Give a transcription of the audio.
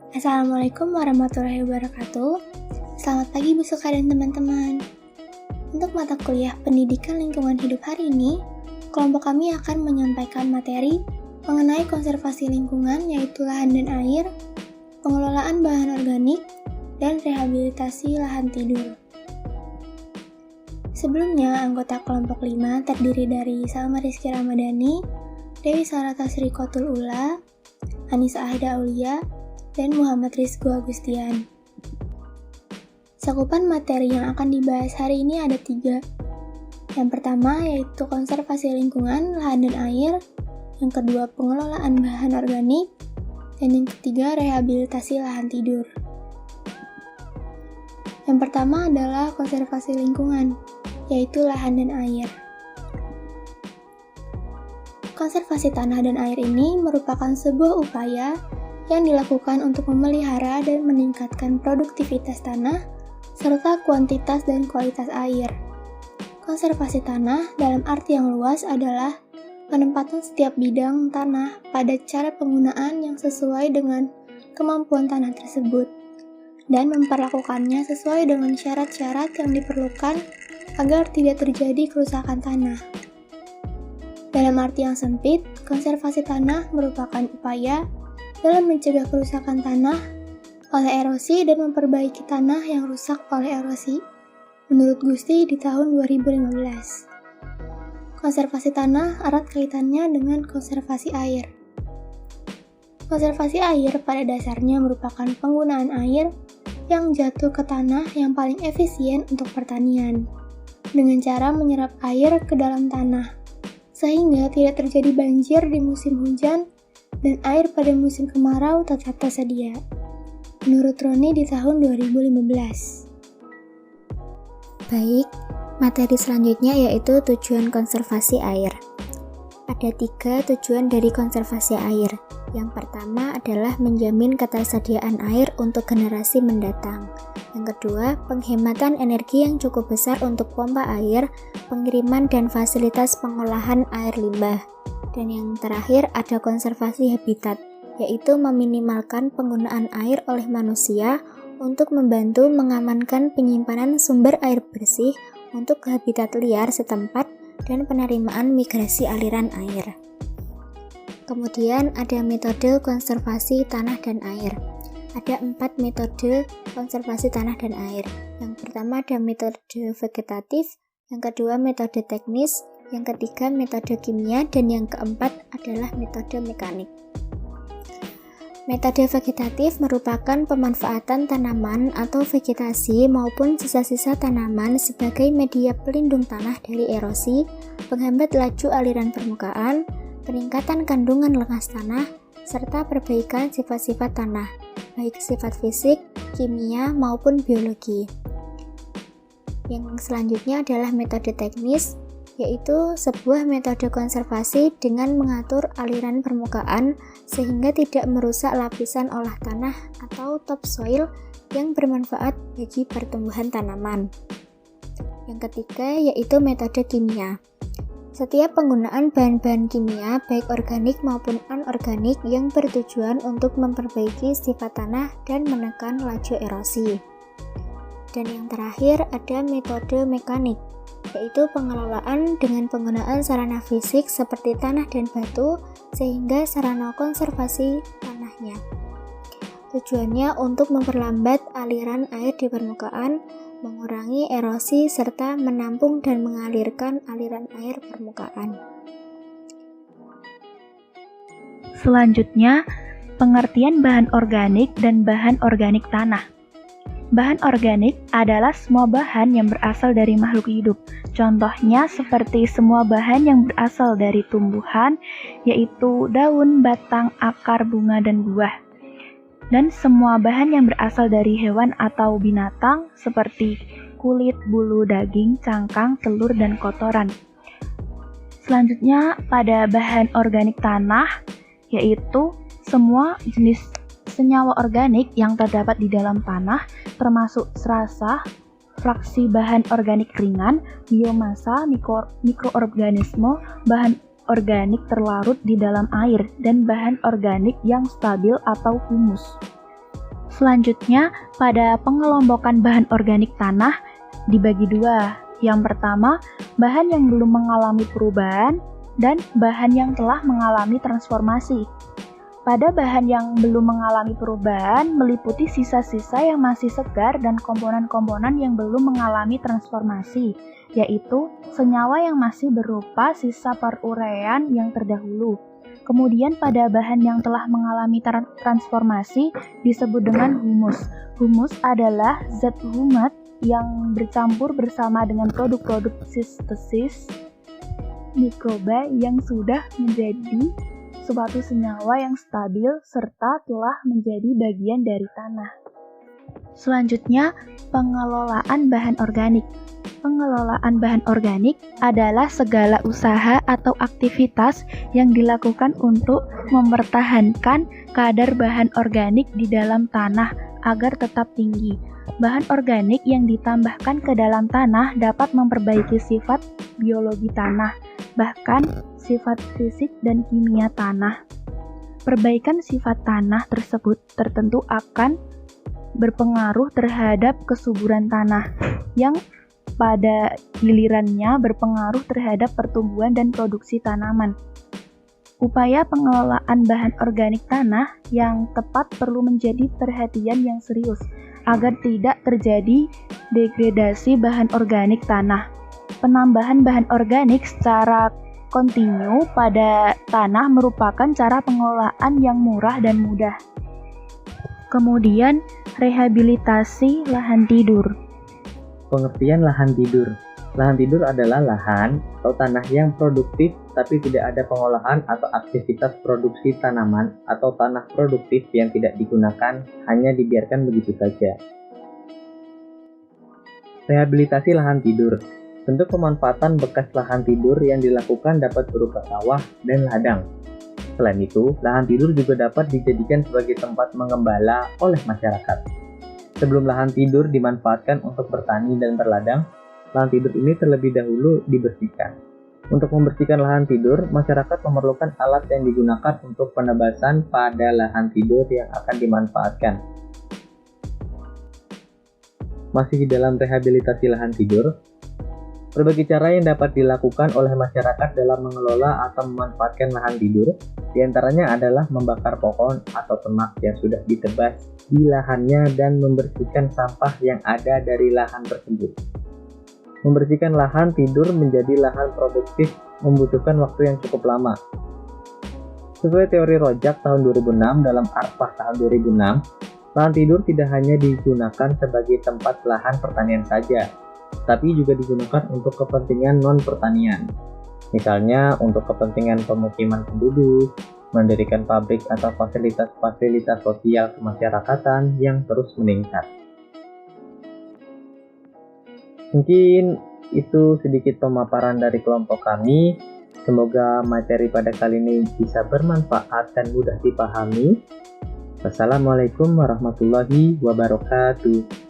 Assalamualaikum warahmatullahi wabarakatuh. Selamat pagi Bu Suka dan teman-teman. Untuk mata kuliah Pendidikan Lingkungan Hidup hari ini, kelompok kami akan menyampaikan materi mengenai konservasi lingkungan yaitu lahan dan air, pengelolaan bahan organik, dan rehabilitasi lahan tidur. Sebelumnya, anggota kelompok 5 terdiri dari Salma Rizky Ramadhani, Dewi Sarata Sri Kotul Ula, Anissa Ahida Aulia, dan Muhammad Rizku Agustian. Cakupan materi yang akan dibahas hari ini ada 3. Yang pertama yaitu konservasi lingkungan, lahan dan air. Yang kedua pengelolaan bahan organik. Dan yang ketiga rehabilitasi lahan tidur. Yang pertama adalah konservasi lingkungan, yaitu lahan dan air. Konservasi tanah dan air ini merupakan sebuah upaya yang dilakukan untuk memelihara dan meningkatkan produktivitas tanah, serta kuantitas dan kualitas air. Konservasi tanah dalam arti yang luas adalah penempatan setiap bidang tanah pada cara penggunaan yang sesuai dengan kemampuan tanah tersebut, dan memperlakukannya sesuai dengan syarat-syarat yang diperlukan agar tidak terjadi kerusakan tanah. Dalam arti yang sempit, konservasi tanah merupakan upaya dalam mencegah kerusakan tanah oleh erosi dan memperbaiki tanah yang rusak oleh erosi, menurut Gusti di tahun 2015. Konservasi tanah erat kaitannya dengan konservasi air. Konservasi air pada dasarnya merupakan penggunaan air yang jatuh ke tanah yang paling efisien untuk pertanian, dengan cara menyerap air ke dalam tanah, sehingga tidak terjadi banjir di musim hujan dan air pada musim kemarau tetap tersedia, menurut Roni di tahun 2015. Baik, materi selanjutnya yaitu tujuan konservasi air. Ada 3 tujuan dari konservasi air. Yang pertama adalah menjamin ketersediaan air untuk generasi mendatang. Yang kedua, penghematan energi yang cukup besar untuk pompa air, pengiriman dan fasilitas pengolahan air limbah. Dan yang terakhir ada konservasi habitat, yaitu meminimalkan penggunaan air oleh manusia untuk membantu mengamankan penyimpanan sumber air bersih untuk habitat liar setempat dan penerimaan migrasi aliran air. Kemudian ada metode konservasi tanah dan air. Ada 4 metode konservasi tanah dan air. Yang pertama ada metode vegetatif, yang kedua metode teknis, yang ketiga metode kimia, dan yang keempat adalah metode mekanik. Metode vegetatif merupakan pemanfaatan tanaman atau vegetasi maupun sisa-sisa tanaman sebagai media pelindung tanah dari erosi, penghambat laju aliran permukaan, peningkatan kandungan lengas tanah, serta perbaikan sifat-sifat tanah, baik sifat fisik, kimia, maupun biologi. Yang selanjutnya adalah metode teknis, yaitu sebuah metode konservasi dengan mengatur aliran permukaan sehingga tidak merusak lapisan olah tanah atau topsoil yang bermanfaat bagi pertumbuhan tanaman. Yang ketiga yaitu metode kimia. Setiap penggunaan bahan-bahan kimia baik organik maupun anorganik yang bertujuan untuk memperbaiki sifat tanah dan menekan laju erosi. Dan yang terakhir ada metode mekanik, yaitu pengelolaan dengan penggunaan sarana fisik seperti tanah dan batu sehingga sarana konservasi tanahnya. Tujuannya untuk memperlambat aliran air di permukaan, mengurangi erosi, serta menampung dan mengalirkan aliran air permukaan. Selanjutnya, pengertian bahan organik dan bahan organik tanah. Bahan organik adalah semua bahan yang berasal dari makhluk hidup. Contohnya seperti semua bahan yang berasal dari tumbuhan, yaitu daun, batang, akar, bunga, dan buah. Dan semua bahan yang berasal dari hewan atau binatang, seperti kulit, bulu, daging, cangkang, telur, dan kotoran. Selanjutnya, pada bahan organik tanah, yaitu semua jenis senyawa organik yang terdapat di dalam tanah, termasuk serasa, fraksi bahan organik ringan, biomasa, mikroorganisme, bahan organik terlarut di dalam air, dan bahan organik yang stabil atau humus. Selanjutnya, pada pengelompokan bahan organik tanah dibagi dua. Yang pertama, bahan yang belum mengalami perubahan dan bahan yang telah mengalami transformasi. Pada bahan yang belum mengalami perubahan meliputi sisa-sisa yang masih segar dan komponen-komponen yang belum mengalami transformasi, yaitu senyawa yang masih berupa sisa perurean yang terdahulu. Kemudian pada bahan yang telah mengalami transformasi disebut dengan humus. Humus adalah zat humat yang bercampur bersama dengan produk-produk sintesis mikroba yang sudah menjadi suatu senyawa yang stabil serta telah menjadi bagian dari tanah. Selanjutnya, pengelolaan bahan organik. Pengelolaan bahan organik adalah segala usaha atau aktivitas yang dilakukan untuk mempertahankan kadar bahan organik di dalam tanah agar tetap tinggi. Bahan organik yang ditambahkan ke dalam tanah dapat memperbaiki sifat biologi tanah, bahkan sifat fisik dan kimia tanah. Perbaikan sifat tanah tersebut tertentu akan berpengaruh terhadap kesuburan tanah, yang pada gilirannya berpengaruh terhadap pertumbuhan dan produksi tanaman. Upaya pengelolaan bahan organik tanah yang tepat perlu menjadi perhatian yang serius agar tidak terjadi degradasi bahan organik tanah. Penambahan bahan organik secara kontinu pada tanah merupakan cara pengelolaan yang murah dan mudah. Kemudian, rehabilitasi lahan tidur. Pengertian lahan tidur. Lahan tidur adalah lahan atau tanah yang produktif tapi tidak ada pengolahan atau aktivitas produksi tanaman atau tanah produktif yang tidak digunakan, hanya dibiarkan begitu saja. Rehabilitasi lahan tidur. Bentuk pemanfaatan bekas lahan tidur yang dilakukan dapat berupa sawah dan ladang. Selain itu, lahan tidur juga dapat dijadikan sebagai tempat mengembala oleh masyarakat. Sebelum lahan tidur dimanfaatkan untuk bertani dan berladang, lahan tidur ini terlebih dahulu dibersihkan. Untuk membersihkan lahan tidur, masyarakat memerlukan alat yang digunakan untuk penebasan pada lahan tidur yang akan dimanfaatkan. Masih di dalam rehabilitasi lahan tidur, berbagai cara yang dapat dilakukan oleh masyarakat dalam mengelola atau memanfaatkan lahan tidur, diantaranya adalah membakar pohon atau ternak yang sudah ditebas di lahannya dan membersihkan sampah yang ada dari lahan tersebut. Membersihkan lahan tidur menjadi lahan produktif membutuhkan waktu yang cukup lama. Sesuai teori Rojak tahun 2006 dalam Arfah tahun 2006, lahan tidur tidak hanya digunakan sebagai tempat lahan pertanian saja, tapi juga digunakan untuk kepentingan non-pertanian. Misalnya untuk kepentingan pemukiman penduduk, mendirikan pabrik atau fasilitas-fasilitas sosial kemasyarakatan yang terus meningkat. Mungkin itu sedikit pemaparan dari kelompok kami. Semoga materi pada kali ini bisa bermanfaat dan mudah dipahami. Wassalamualaikum warahmatullahi wabarakatuh.